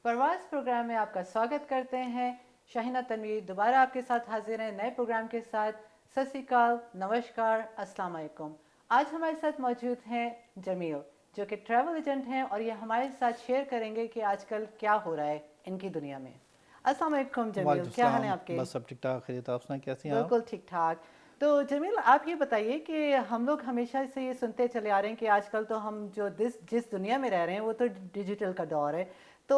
परवाज़ programme में आपका स्वागत करते हैं। शाहिना तनवीर दोबारा आपके साथ हाजिर हैं नए प्रोग्राम के साथ। सत श्री अकाल, नमस्कार, अस्सलाम वालेकुम। आज हमारे साथ मौजूद हैं जमील, जो कि ट्रैवल एजेंट हैं और ये हमारे साथ शेयर करेंगे कि आजकल क्या हो रहा है इनकी दुनिया में। अस्सलाम वालेकुम जमील, वालेकुम क्या हाल है सलाम। आपके? बस सब ठीक ठाक, खैरियत। आप सुनाएं, कैसी हैं आप? बिल्कुल ठीक ठाक। तो जमील, आप ये बताइए कि हम लोग हमेशा से ये सुनते चले आ रहे हैं कि आजकल तो हम जो जिस जिस दुनिया में रह रहे हैं वो तो डिजिटल का दौर है। तो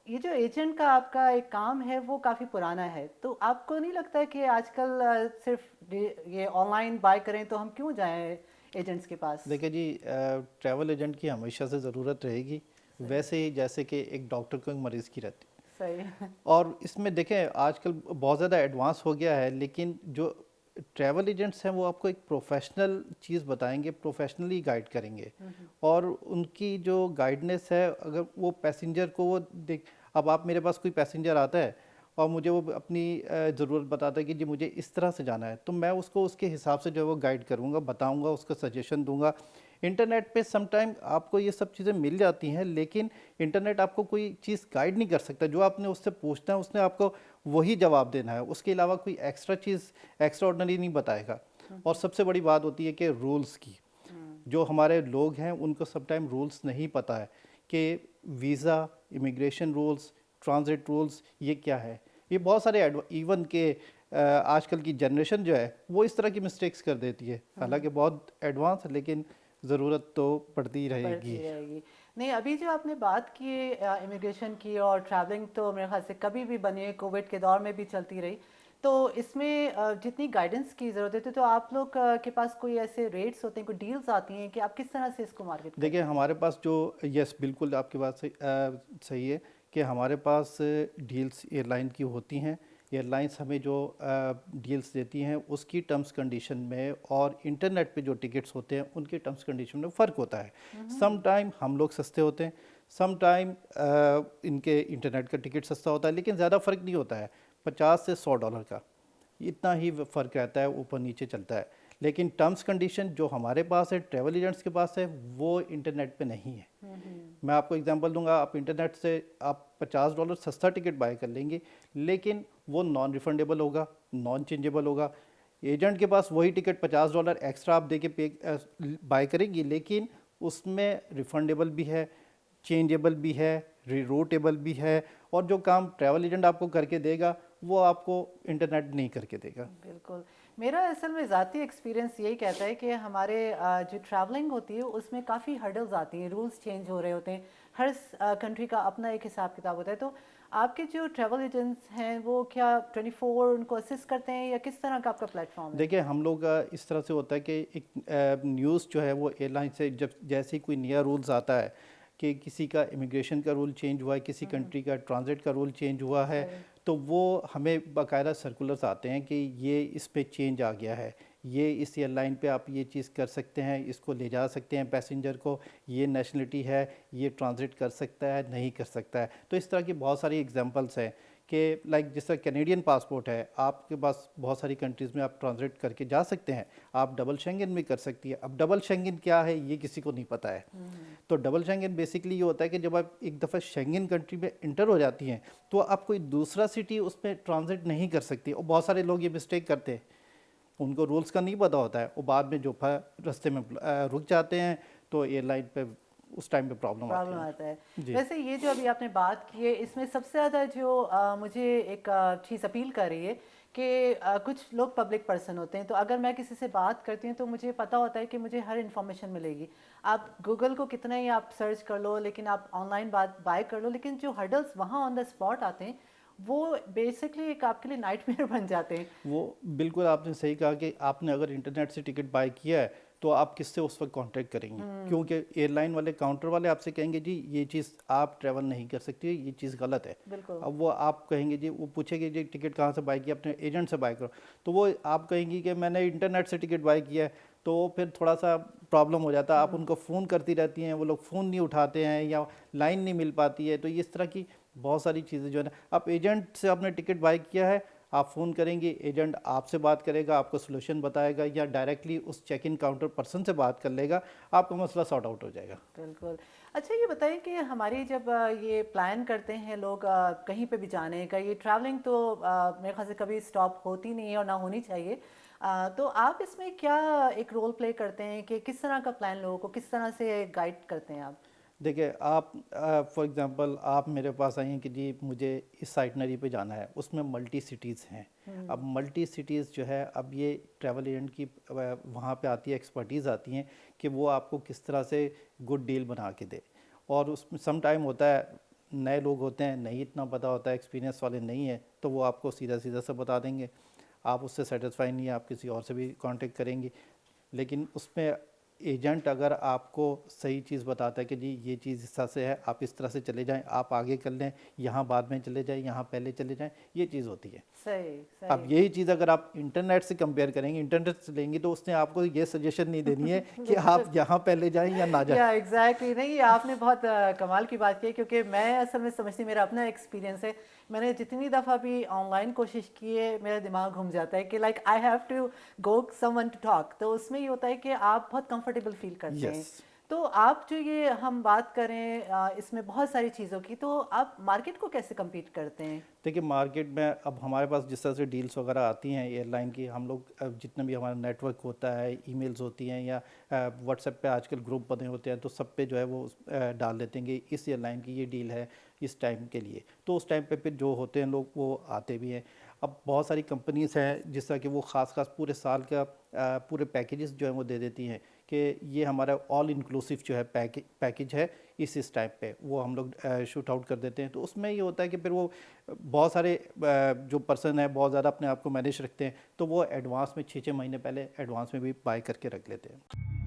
ये जो एजेंट का आपका एक काम है वो काफ़ी पुराना है, तो आपको नहीं लगता कि आजकल सिर्फ ये ऑनलाइन बाय करें तो हम क्यों जाएं एजेंट्स के पास? देखिए जी, ट्रैवल एजेंट की हमेशा से ज़रूरत रहेगी, सही। वैसे ही जैसे कि एक डॉक्टर को एक मरीज़ की रहती है। सही। और इसमें देखें, आजकल बहुत ज़्यादा एडवांस हो गया है, लेकिन जो ट्रैवल एजेंट्स हैं वो आपको एक प्रोफेशनल चीज़ बताएंगे, प्रोफेशनली गाइड करेंगे। और उनकी जो गाइडनेस है, अगर वो पैसेंजर को वो देख, अब आप मेरे पास कोई पैसेंजर आता है और मुझे वो अपनी ज़रूरत बताता है कि जी मुझे इस तरह से जाना है, तो मैं उसको उसके हिसाब से जो है वो गाइड करूँगा, बताऊँगा, उसको सजेशन दूंगा। इंटरनेट पे समटाइम आपको ये सब चीज़ें मिल जाती हैं, लेकिन इंटरनेट आपको कोई चीज़ गाइड नहीं कर सकता। जो आपने उससे पूछना है उसने आपको वही जवाब देना है, उसके अलावा कोई एक्स्ट्रा चीज़ एक्स्ट्रा ऑर्डनरी नहीं बताएगा। और सबसे बड़ी बात होती है कि रूल्स की, जो हमारे लोग हैं उनको समटाइम रूल्स नहीं पता है कि visa, immigration rules, transit rules ये क्या है। ये बहुत सारे इवन के आजकल की जनरेशन जो है वो इस तरह की मिस्टेक्स कर देती है, हालांकि बहुत एडवांस है, लेकिन ज़रूरत तो पड़ती बढ़ती रहेगी। रहेगी। नहीं, अभी जो आपने बात की इमिग्रेशन की और ट्रैवलिंग, तो मेरे ख्याल से कभी भी बनी है, कोविड के दौर में भी चलती रही। तो इसमें जितनी गाइडेंस की ज़रूरत है तो आप लोग के पास कोई ऐसे रेट्स होते हैं, कोई डील्स आती हैं कि आप किस तरह से इसको मार्केट देखिए करते हैं? हमारे पास जो, यस बिल्कुल आपकी बात सही सही है कि हमारे पास डील्स एयरलाइन की होती हैं। एयरलाइंस हमें जो डील्स देती हैं उसकी टर्म्स कंडीशन में और इंटरनेट पे जो टिकट्स होते हैं उनके टर्म्स कंडीशन में फ़र्क होता है। सम टाइम हम लोग सस्ते होते हैं, सम टाइम इनके इंटरनेट का टिकट सस्ता होता है, लेकिन ज़्यादा फ़र्क नहीं होता है, 50 से 100 डॉलर का इतना ही फ़र्क रहता है, ऊपर नीचे चलता है। लेकिन टर्म्स कंडीशन जो हमारे पास है, ट्रैवल एजेंट्स के पास है, वो इंटरनेट पे नहीं है। मैं आपको एग्जांपल दूंगा, आप इंटरनेट से आप 50 डॉलर सस्ता टिकट बाय कर लेंगे, लेकिन वो नॉन रिफंडेबल होगा, नॉन चेंजेबल होगा। एजेंट के पास वही टिकट 50 डॉलर एक्स्ट्रा आप दे के पे बाय करेंगे, लेकिन उसमें रिफंडेबल भी है, चेंजेबल भी है, रीरूटेबल भी है। और जो काम ट्रैवल एजेंट आपको करके देगा वो आपको इंटरनेट नहीं करके देगा। बिल्कुल। मेरा असल में ज़ाती एक्सपीरियंस यही कहता है कि हमारे जो ट्रैवलिंग होती है उसमें काफ़ी हर्डल्स आती हैं, रूल्स चेंज हो रहे होते हैं, हर कंट्री का अपना एक हिसाब किताब होता है। तो आपके जो ट्रैवल एजेंट्स हैं वो क्या 24 उनको असिस्ट करते हैं या किस तरह का आपका प्लेटफॉर्म है? देखिए हम लोग इस तरह से होता है कि एक न्यूज़ जो है वो एयरलाइन से जब जैसे ही कोई नया रूल्स आता है कि किसी का इमिग्रेशन का रूल चेंज हुआ है, किसी कंट्री का ट्रांजिट का रूल चेंज हुआ है, सही। तो वो हमें बाकायदा सर्कुलर्स आते हैं कि ये इस पे चेंज आ गया है, ये इस एयरलाइन पे आप ये चीज़ कर सकते हैं, इसको ले जा सकते हैं पैसेंजर को, ये नेशनलिटी है, ये ट्रांजिट कर सकता है, नहीं कर सकता है। तो इस तरह की बहुत सारी एग्जांपल्स हैं कि लाइक जिस तरह कैनेडियन पासपोर्ट है, आपके पास बहुत सारी कंट्रीज़ में आप ट्रांजिट करके जा सकते हैं, आप डबल शेंगन में कर सकती है। अब डबल शेंगन क्या है ये किसी को नहीं पता है। तो डबल शेंगन बेसिकली ये होता है कि जब आप एक दफ़ा शेंगन कंट्री में इंटर हो जाती हैं तो आप कोई दूसरा सिटी उसमें ट्रांजिट नहीं कर सकती। और बहुत सारे लोग ये मिस्टेक करते हैं, उनको रूल्स का नहीं पता होता है, वो बाद में जो रास्ते में रुक जाते हैं, तो एयरलाइन पे उस टाइम पे प्रॉब्लम आती प्रॉब्लम है। आता है। जी। वैसे ये जो अभी आपने बात की है इसमें सबसे ज़्यादा जो मुझे एक चीज़ अपील कर रही है कि कुछ लोग पब्लिक पर्सन होते हैं, तो अगर मैं किसी से बात करती हूँ तो मुझे पता होता है कि मुझे हर इन्फॉर्मेशन मिलेगी। आप गूगल को कितना ही आप सर्च कर लो, लेकिन आप ऑनलाइन बात बाय कर लो, लेकिन जो हर्डल्स वहाँ ऑन द स्पॉट आते हैं वो बेसिकली एक आपके लिए नाइटमेयर बन जाते हैं। वो बिल्कुल आपने सही कहा कि आपने अगर इंटरनेट से टिकट बाय किया है तो आप किससे उस वक्त कांटेक्ट करेंगे, क्योंकि एयरलाइन वाले, काउंटर वाले आपसे कहेंगे जी ये चीज़ आप ट्रैवल नहीं कर सकती, ये चीज़ गलत है। बिल्कुल। अब वो आप कहेंगे जी, वो पूछेंगे जी टिकट कहाँ से बाय किया, अपने एजेंट से बाय करो, तो वो आप कहेंगी कि मैंने इंटरनेट से टिकट बाय किया है, तो वो फिर थोड़ा सा प्रॉब्लम हो जाता है। आप उनको फ़ोन करती रहती हैं, वो लोग फ़ोन नहीं उठाते हैं या लाइन नहीं मिल पाती है, तो इस तरह की बहुत सारी चीज़ें जो है ना, आप एजेंट से आपने टिकट बाय किया है, आप फ़ोन करेंगे, एजेंट आपसे बात करेगा, आपको सोल्यूशन बताएगा, या डायरेक्टली उस चेक इन काउंटर पर्सन से बात कर लेगा, आपका मसला सॉर्ट आउट हो जाएगा। बिल्कुल। अच्छा ये बताइए कि हमारी जब ये प्लान करते हैं लोग कहीं पे भी जाने का, ये ट्रैवलिंग तो मेरे ख्याल से कभी स्टॉप होती नहीं है और ना होनी चाहिए। तो आप इसमें क्या एक रोल प्ले करते हैं कि किस तरह का प्लान लोगों को किस तरह से गाइड करते हैं आप? देखिए आप फॉर एग्जांपल आप मेरे पास आई हैं कि जी मुझे इस आइटनरी पे जाना है, उसमें मल्टी सिटीज़ हैं। अब मल्टी सिटीज़ जो है, अब ये ट्रैवल एजेंट की वहाँ पे आती है, एक्सपर्टीज़ आती हैं कि वो आपको किस तरह से गुड डील बना के दे। और उसमें सम टाइम होता है, नए लोग होते हैं, नहीं इतना पता होता है, एक्सपीरियंस वाले नहीं है, तो वो आपको सीधा सीधा से बता देंगे। आप उससे सेटिस्फाई नहीं है, आप किसी और से भी कांटेक्ट करेंगे। लेकिन उसमें एजेंट अगर आपको सही चीज़ बताता है कि जी ये चीज़ इस तरह से है, आप इस तरह से चले जाएं, आप आगे कर लें, यहाँ बाद में चले जाएं, यहाँ पहले चले जाएं, ये चीज़ होती है। सही अब सही। यही चीज़ अगर आप इंटरनेट से कंपेयर करेंगे, इंटरनेट से लेंगे, तो उसने आपको ये सजेशन नहीं देनी है कि बिल्कुल। आप यहाँ पहले जाएं या ना जाएं। या एग्जैक्टली नहीं, ये आपने बहुत कमाल की बात की है, क्योंकि मैं असल में समझती, मेरा अपना एक्सपीरियंस है। मैंने जितनी दफ़ा भी ऑनलाइन कोशिश की है, मेरा दिमाग घूम जाता है कि like I have to go someone to talk. तो उसमें ये होता है कि आप बहुत कंफर्टेबल फील करते यस। हैं। तो आप जो ये हम बात करें इसमें बहुत सारी चीज़ों की, तो आप मार्केट को कैसे compete करते हैं? देखिए मार्केट में अब हमारे पास जिस तरह से डील्स वगैरह आती हैं एयरलाइन की, हम लोग जितना भी हमारा नेटवर्क होता है, ईमेल्स होती हैं या व्हाट्सएप पे आजकल ग्रुप बने होते हैं, तो सब पे जो है वो डाल देते हैं कि इस एयरलाइन की ये डील है इस टाइम के लिए। तो उस टाइम पे फिर जो होते हैं लोग वो आते भी हैं। अब बहुत सारी कंपनीज हैं जिस तरह कि वो ख़ास पूरे साल का पूरे पैकेजेस जो है वो दे देती हैं कि ये हमारा ऑल इंक्लूसिव जो है पैकेज है, इस टाइप पे वो हम लोग शूट आउट कर देते हैं। तो उसमें ये होता है कि फिर वो बहुत सारे जो पर्सन है बहुत ज़्यादा अपने आप को मैनेज रखते हैं, तो वो एडवांस में 6-6 महीने पहले एडवांस में भी बाय करके रख लेते हैं।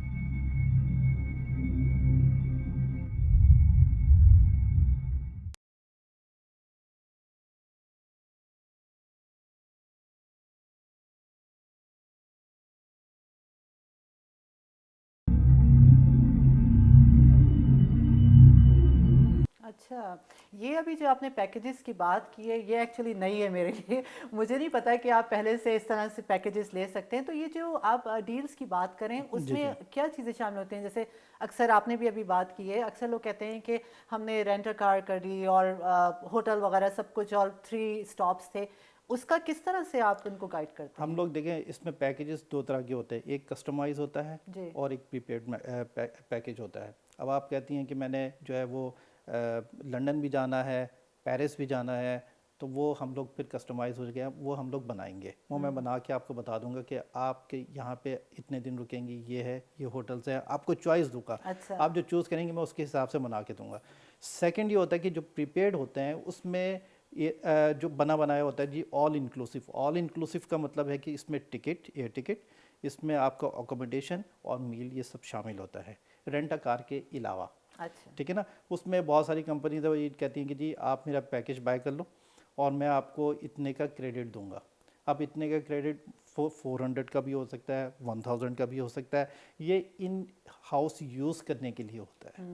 अच्छा, ये अभी जो आपने पैकेजेस की बात की है, ये एक्चुअली नई है मेरे लिए। मुझे नहीं पता कि आप पहले से इस तरह से पैकेजेस ले सकते हैं। तो ये जो आप डील्स की बात करें, जी जी। उसमें क्या चीज़ें शामिल होती हैं? जैसे अक्सर आपने भी अभी बात की है, अक्सर लोग कहते हैं कि हमने रेंट अ कार कर ली और होटल वगैरह सब कुछ और 3 स्टॉप्स थे। उसका किस तरह से आप उनको गाइड करते हम हैं? लोग देखें इसमें पैकेजेस दो तरह के होते हैं, एक कस्टमाइज होता है जी। और एक प्रीपेड पैकेज होता है। अब आप कहती हैं कि मैंने जो है वो लंदन भी जाना है, पेरिस भी जाना है, तो वो हम लोग फिर कस्टमाइज हो गया, वो हम लोग बनाएंगे, वो मैं बना के आपको बता दूंगा कि आपके यहाँ पे इतने दिन रुकेंगी, ये है, ये होटल्स हैं, आपको चॉइस दूंगा। अच्छा। आप जो चूज़ करेंगे मैं उसके हिसाब से बना के दूंगा। सेकंड ये होता है कि जो प्रीपेड होते हैं उसमें ये जो बना बनाया होता है जी ऑल इंक्लूसिव। ऑल इंक्लूसिव का मतलब है कि इसमें टिकट, एयर टिकट, इसमें आपका अकोमोडेशन और मील ये सब शामिल होता है, रेंट अ कार के अलावा। अच्छा। ठीक है ना। उसमें बहुत सारी कंपनीज है वो ये कहती हैं कि जी आप मेरा पैकेज बाय कर लो और मैं आपको इतने का क्रेडिट दूंगा। अब इतने का क्रेडिट 400 का भी हो सकता है, 1000 का भी हो सकता है। ये इन हाउस यूज़ करने के लिए होता है।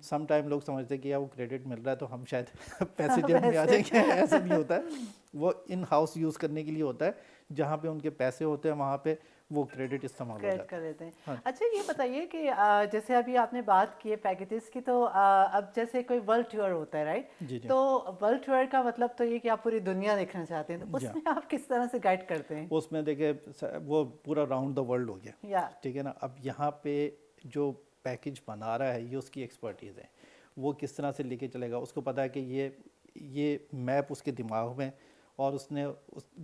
सम टाइम लोग समझते हैं कि यार वो क्रेडिट मिल रहा है तो हम शायद पैसे जेब में आ वैसे। जाएंगे। ऐसा नहीं होता है। वो इन हाउस यूज़ करने के लिए होता है, जहाँ पे उनके पैसे होते हैं वहाँ पे वो क्रेडिट इस्तेमाल हो क्रेडिट जाता कर है। देते हैं। हाँ अच्छा ये बताइए कि जैसे अभी आपने बात की है पैकेजेस की, तो अब जैसे कोई वर्ल्ड टूर होता है, राइट? जी जी। तो वर्ल्ड टूर का मतलब तो ये कि आप पूरी दुनिया देखना चाहते हैं, तो जी हाँ। उसमें आप किस तरह से गाइड करते हैं? उसमें देखिए वो पूरा राउंड द वर्ल्ड हो गया। या ठीक है ना। अब यहाँ पे जो पैकेज बना रहा है ये उसकी एक्सपर्टीज़ है, वो किस तरह से लेके चलेगा, उसको पता है कि ये मैप उसके दिमाग में, और उसने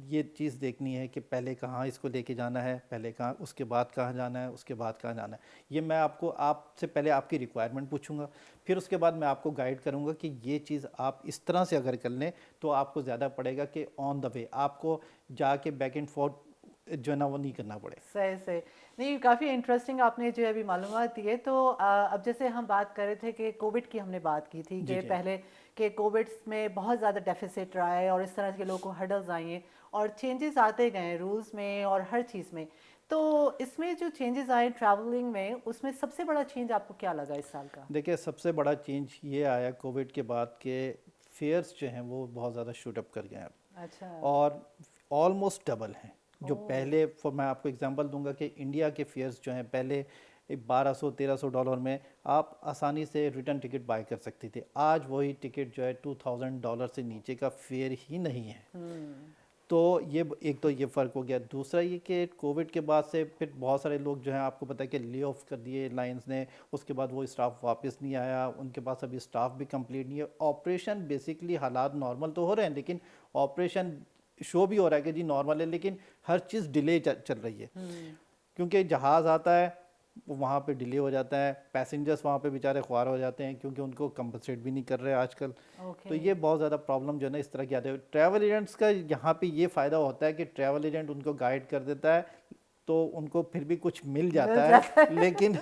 ये चीज़ देखनी है कि पहले कहाँ इसको लेके जाना है, पहले कहाँ, उसके बाद कहाँ जाना है, उसके बाद कहाँ जाना है। ये मैं आपको आपसे पहले आपकी रिक्वायरमेंट पूछूंगा, फिर उसके बाद मैं आपको गाइड करूंगा कि ये चीज़ आप इस तरह से अगर कर लें तो आपको ज़्यादा पड़ेगा कि ऑन द वे आपको जाके बैक एंड फोर्थ जो है ना वो नहीं करना पड़े। सही सही। नहीं, काफ़ी इंटरेस्टिंग आपने जो है अभी मालूमात दी है। तो अब जैसे हम बात कर रहे थे कि कोविड की हमने बात की थी जी कि जी। पहले कि कोविड में बहुत ज़्यादा डेफिसिट रहा है और इस तरह के लोगों को हर्डल्स आई हैं और चेंजेस आते गए रूल्स में और हर चीज़ में। तो इसमें जो चेंजेस आए ट्रैवलिंग में, उसमें सबसे बड़ा चेंज आपको क्या लगा इस साल का? देखिए सबसे बड़ा चेंज ये आया कोविड के बाद के फेयर्स जो हैं वो बहुत ज़्यादा शूट अप कर गए हैं अच्छा। और ऑलमोस्ट डबल हैं। जो ओह। पहले मैं आपको एग्जांपल दूंगा कि इंडिया के फेयर्स जो हैं पहले $1200-1300 में आप आसानी से रिटर्न टिकट बाय कर सकते थे। आज वही टिकट जो है $2000 से नीचे का फेयर ही नहीं है। तो ये एक तो ये फ़र्क हो गया। दूसरा ये कि कोविड के बाद से फिर बहुत सारे लोग जो हैं, आपको पता है कि ले ऑफ कर दिए एयरलाइंस ने, उसके बाद वो स्टाफ वापस नहीं आया, उनके पास अभी स्टाफ भी कंप्लीट नहीं है। ऑपरेशन बेसिकली हालात नॉर्मल तो हो रहे हैं, लेकिन ऑपरेशन शो भी हो रहा है कि जी नॉर्मल है, लेकिन हर चीज़ डिले चल रही है। क्योंकि जहाज़ आता है वहाँ पे डिले हो जाता है, पैसेंजर्स वहाँ पे बेचारे ख्वार हो जाते हैं क्योंकि उनको कंपनसेट भी नहीं कर रहे आजकल। तो ये बहुत ज़्यादा प्रॉब्लम जो है ना इस तरह की आती है। ट्रैवल एजेंट्स का यहाँ पे ये फ़ायदा होता है कि ट्रैवल एजेंट उनको गाइड कर देता है, तो उनको फिर भी कुछ मिल जाता है, लेकिन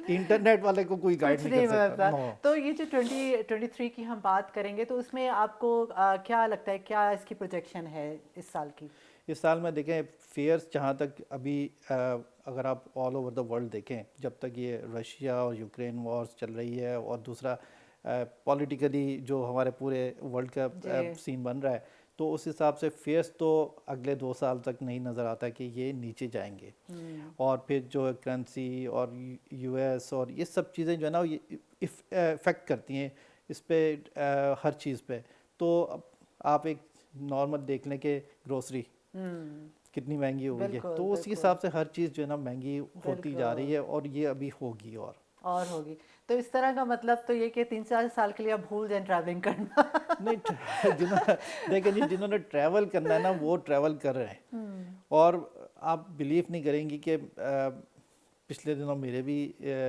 इंटरनेट वाले को कोई गाइड कुछ नहीं नहीं कर सकता। मिलता। तो ये जो 2023 की हम बात करेंगे तो उसमें आपको क्या लगता है, क्या इसकी प्रोजेक्शन है इस साल की? इस साल में देखें फेयर्स जहाँ तक अभी अगर आप ऑल ओवर द वर्ल्ड देखें, जब तक ये रशिया और यूक्रेन वॉर्स चल रही है और दूसरा पॉलिटिकली जो हमारे पूरे वर्ल्ड का सीन बन रहा है, तो उस हिसाब से फेयर्स तो अगले 2 साल तक नहीं नज़र आता कि ये नीचे जाएंगे। और फिर जो करेंसी और यूएस और ये सब चीज़ें जो है ना, ये इफ़ेक्ट करती हैं इस पे हर चीज़ पे। तो आप एक नॉर्मल देख लें कि ग्रोसरी कितनी महंगी हो गई है, तो उसी हिसाब से हर चीज़ जो है ना महंगी होती जा रही है, और ये अभी होगी और होगी। तो इस तरह का मतलब तो ये कि 3-4 साल के लिए आप भूल जाएं ट्रैवलिंग करना। नहीं जिन्होंने देखिए जी, जिन्होंने ट्रैवल करना है ना वो ट्रैवल कर रहे हैं। और आप बिलीव नहीं करेंगी कि पिछले दिनों मेरे भी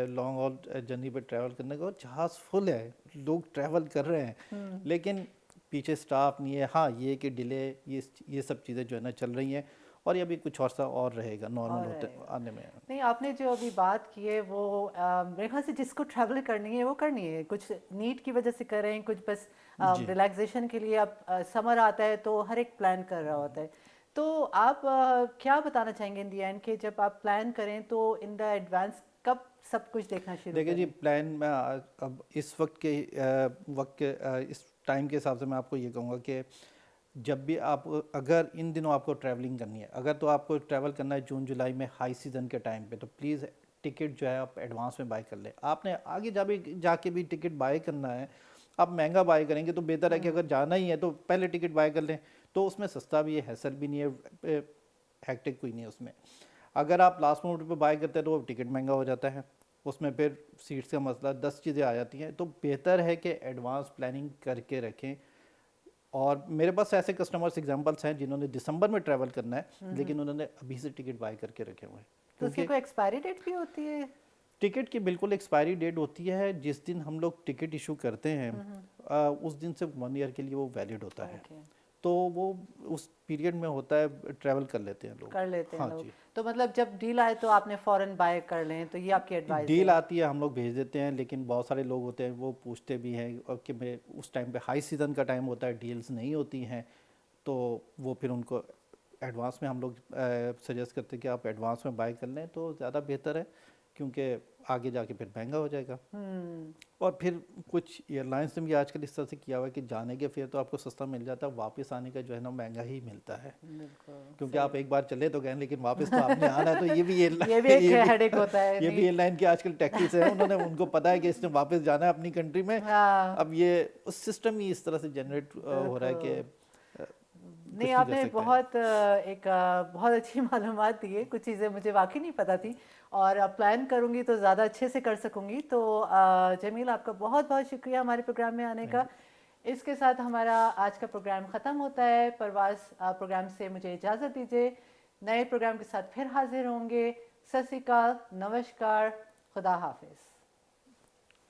लॉन्ग हॉल जर्नी पे ट्रैवल करने का, जहाज़ फुल है, लोग ट्रैवल कर रहे हैं, लेकिन पीछे स्टाफ नहीं है। हाँ, ये कि डिले, ये सब चीज़ें जो है ना चल रही हैं, और ये अभी कुछ अर्सा और रहेगा नॉर्मल होते आने में। नहीं, आपने जो अभी बात की है वो मेरे ख्याल से जिसको ट्रैवल करनी है वो करनी है, कुछ नीड की वजह से कर रहे हैं, कुछ बस रिलैक्सेशन के लिए। अब समर आता है तो हर एक प्लान कर रहा होता है। तो आप क्या बताना चाहेंगे इन दी एंड कि जब आप प्लान करें तो इन द एडवांस कब सब कुछ देखना शुरू देखिए जी, करें? प्लान में अब इस वक्त के इस टाइम के हिसाब से मैं आपको ये कहूँगा कि जब भी आप, अगर इन दिनों आपको ट्रैवलिंग करनी है, अगर तो आपको ट्रैवल करना है जून जुलाई में हाई सीज़न के टाइम पे, तो प्लीज़ टिकट जो है आप एडवांस में बाय कर लें। आपने आगे जाके भी टिकट बाय करना है, आप महंगा बाय करेंगे तो बेहतर है कि अगर जाना ही है तो पहले टिकट बाय कर लें, तो उसमें सस्ता भी है, हैसल भी नहीं है, हैक्टिक कोई नहीं है उसमें। अगर आप लास्ट मोमेंट पे बाय करते हैं तो टिकट महंगा हो जाता है, उसमें फिर सीट्स का मसला, 10 चीज़ें आ जाती हैं। तो बेहतर है कि एडवांस प्लानिंग करके रखें। और मेरे पास ऐसे कस्टमर्स एग्जांपल्स हैं जिन्होंने दिसंबर में ट्रैवल करना है, लेकिन उन्होंने अभी से टिकट बाय करके रखे हुए हैं। तो उसकी कोई एक्सपायरी डेट भी होती है? टिकट की बिल्कुल एक्सपायरी डेट होती है। जिस दिन हम लोग टिकट इशू करते हैं उस दिन से 1 ईयर के लिए वो वैलिड होता है। तो वो उस पीरियड में होता है, ट्रैवल कर लेते हैं लोग। हाँ लोग। तो मतलब जब डील आए तो आपने फौरन बाय कर लें, तो ये आपकी एडवाइस है? डील आती है हम लोग भेज देते हैं, लेकिन बहुत सारे लोग होते हैं वो पूछते भी हैं और कि मैं उस टाइम पे हाई सीज़न का टाइम होता है, डील्स नहीं होती हैं, तो वो फिर उनको एडवांस में हम लोग सजेस्ट करते हैं कि आप एडवांस में बाय कर लें तो ज़्यादा बेहतर है, क्योंकि आगे जाके फिर महंगा हो जाएगा। और फिर कुछ एयरलाइंस ने भी आजकल इस तरह से किया हुआ है कि जाने के फेयर तो आपको सस्ता मिल जाता है, वापस आने का जो है ना महंगा ही मिलता है। क्योंकि आप एक बार चले तो गए, लेकिन वापस तो आपने आना है। तो ये भी हेडेक होता है। ये भी एयरलाइन की आजकल टैक्टिक्स है, उन्होंने उनको पता है कि इसने वापस जाना है अपनी कंट्री में। अब ये उस सिस्टम ही इस तरह से जनरेट हो रहा है कि नहीं, आपने बहुत बहुत अच्छी मालूमात दी है, कुछ चीज़ें मुझे वाकई नहीं पता थी, और अब प्लान करूँगी तो ज़्यादा अच्छे से कर सकूँगी। तो जमील, आपका बहुत बहुत शुक्रिया हमारे प्रोग्राम में आने का। इसके साथ हमारा आज का प्रोग्राम ख़त्म होता है। परवाज़ प्रोग्राम से मुझे इजाज़त दीजिए, नए प्रोग्राम के साथ फिर हाजिर होंगे। सत श्री अकाल, नमस्कार, खुदा हाफिज़।